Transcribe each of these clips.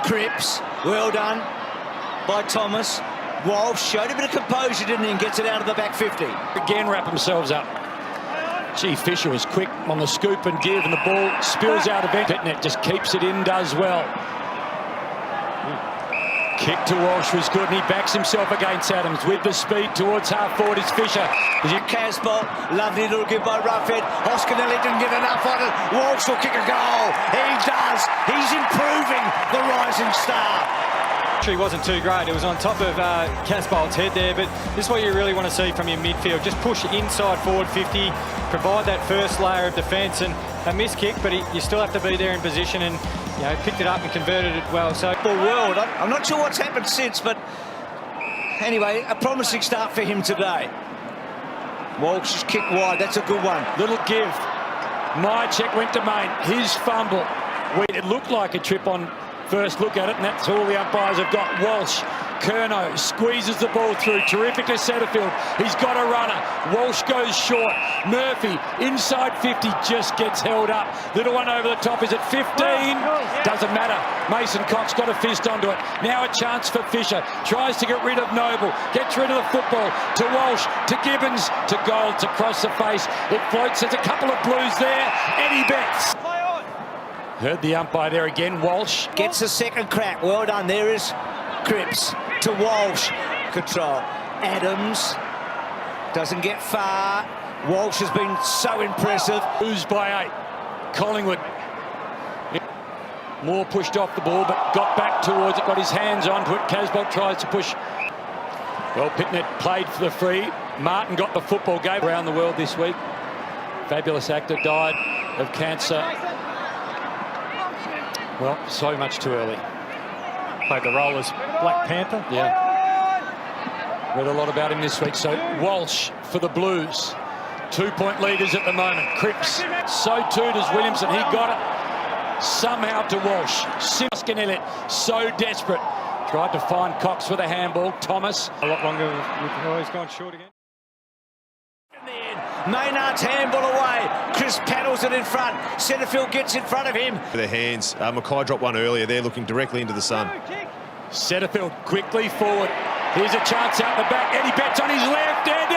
Cripps, well done by Thomas. Walsh showed a bit of composure, didn't he, and gets it out of the back 50. Again wrap themselves up. Gee, Fisher was quick on the scoop and give, and the ball spills out of it. Petnet just keeps it in, does well. Kick to Walsh was good, and he backs himself against Adams with the speed towards half forward. Is Fisher. Casbolt, lovely little give by Roughhead. Oscanelli didn't get enough on it. Walsh will kick a goal. He does. He's improving, the rising star. He wasn't too great. It was on top of Casbolt's head there, but this is what you really want to see from your midfield. Just push inside forward 50, provide that first layer of defence, and a missed kick, but you still have to be there in position, and picked it up and converted it well. So the world, I'm not sure what's happened since, but anyway, a promising start for him today. Walsh's kick wide, that's a good one. Little give. Mychek went to main. His fumble. It looked like a trip on first look at it, and that's all the umpires have got. Walsh, Curnow squeezes the ball through, terrific to Setterfield. He's got a runner. Walsh goes short. Murphy inside 50, just gets held up. Little one over the top. Is it 15? Doesn't matter. Mason Cox got a fist onto it. Now a chance for Fisher. Tries to get rid of Noble. Gets rid of the football to Walsh, to Gibbons, to Golds across the face. It floats. There's a couple of blues there. Eddie Betts. Heard the umpire there again. Walsh gets a second crack. Well done. There is Cripps to Walsh. Control. Adams doesn't get far. Walsh has been so impressive. Lose by 8. Collingwood. Moore pushed off the ball, but got back towards it. Got his hands onto it. Casbolt tries to push. Well, Pitnet played for the free. Martin got the football. Gave around the world this week. Fabulous actor died of cancer. Well, so much too early. Played the role as Black Panther. Yeah. Read a lot about him this week. So Walsh for the Blues. 2-point leaders at the moment. Cripps. So too does Williamson. He got it somehow to Walsh. Oscanelli so desperate. Tried to find Cox with a handball. Thomas. A lot longer. He's gone short again. Maynard's handball away. Chris paddles it in front. Setterfield gets in front of him. Their hands. Mackay dropped one earlier. They're looking directly into the sun. Setterfield quickly forward. Here's a chance out the back. Eddie Betts on his left. Eddie!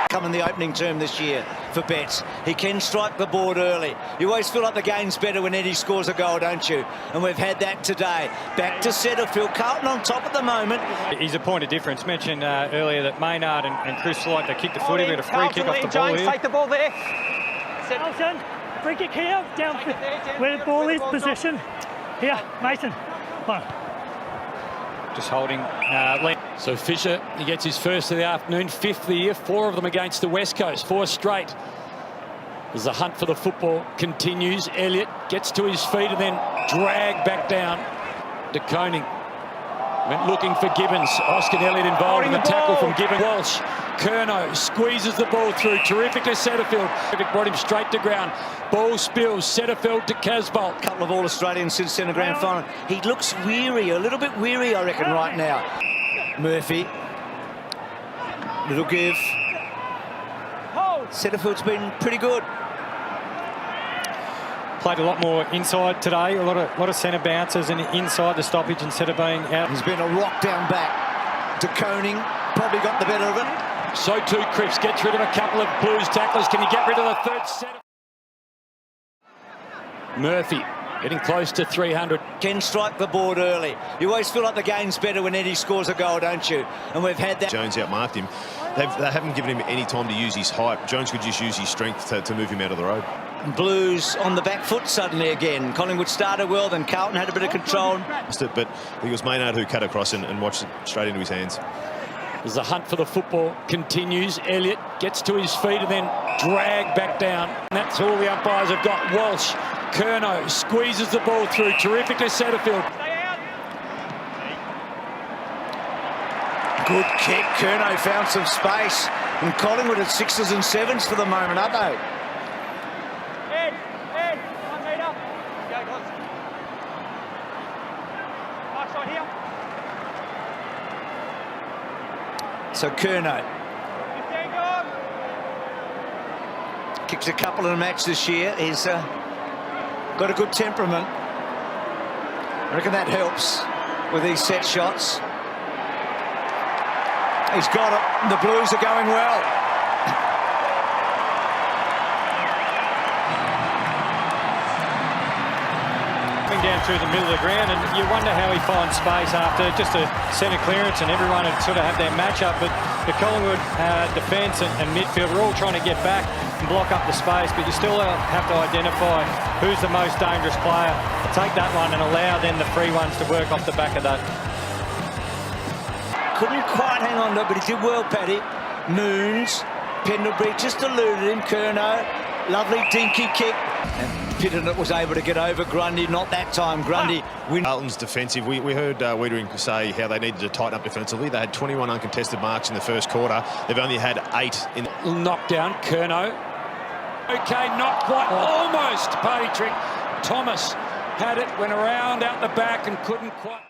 Come in the opening term this year for Betts. He can strike the board early. You always feel like the game's better when Eddie scores a goal, don't you? And we've had that today. Back to Setterfield. Carlton on top at the moment. He's a point of difference. Mentioned earlier that Maynard and Chris like to kick the footy. We got a free kick off the ball Jones, here. take the ball there. Carlton, free kick here, down where the ball is, position. Here, Mason. Come on. Just holding. So Fisher, he gets his first of the afternoon, 5th of the year, 4 of them against the West Coast, 4 straight. As the hunt for the football continues, Elliott gets to his feet and then dragged back down. De Koning went looking for Gibbons. Oscar Elliott involved in the tackle from Gibbons. Walsh, Curnow squeezes the ball through, terrific to Setterfield. Brought him straight to ground. Ball spills, Setterfield to Casbolt. Couple of All-Australians since centre grand final. He looks weary, a little bit weary, I reckon, right now. Murphy. Little give. Setterfield's been pretty good. Played a lot more inside today. A lot of centre bounces and inside the stoppage instead of being out. He's been a rock down back. De Koning probably got the better of it. So too Cripps gets rid of a couple of Blues tacklers. Can he get rid of the third set? Murphy getting close to 300. Can strike the board early. You always feel like the game's better when Eddie scores a goal, don't you? And we've had that. Jones outmarked him. They haven't given him any time to use his height. Jones could just use his strength to move him out of the road. Blues on the back foot suddenly again. Collingwood started well, then Carlton had a bit of control. But it was Maynard who cut across and watched it straight into his hands. As the hunt for the football continues, Elliott gets to his feet and then dragged back down. And that's all the umpires have got. Walsh, Curnow squeezes the ball through, terrific to Setterfield. Good kick. Curnow found some space. And Collingwood at 6s and 7s for the moment, aren't they? Ed, 1 metre. Go, guys. Mark's right here. So Curnow 15 gone. kicks a couple in the match this year. He's got a good temperament. I reckon that helps with these set shots. He's got it. The Blues are going well. Coming down through the middle of the ground, and you wonder how he finds space after just a centre clearance and everyone had sort of had their match-up, but the Collingwood defence and midfield are all trying to get back and block up the space, but you still have to identify who's the most dangerous player. Take that one and allow then the free ones to work off the back of that. Couldn't quite hang on to it, but he did well, Paddy. Moons, Pendlebury just eluded him. Curnow, lovely dinky kick. And Pitternet was able to get over Grundy. Not that time. Grundy win. Carlton's defensive. We heard Wiedering say how they needed to tighten up defensively. They had 21 uncontested marks in the first quarter. They've only had 8 in. Knockdown, Curnow. Okay, not quite. Almost. Party trick. Thomas had it, went around out the back and couldn't quite.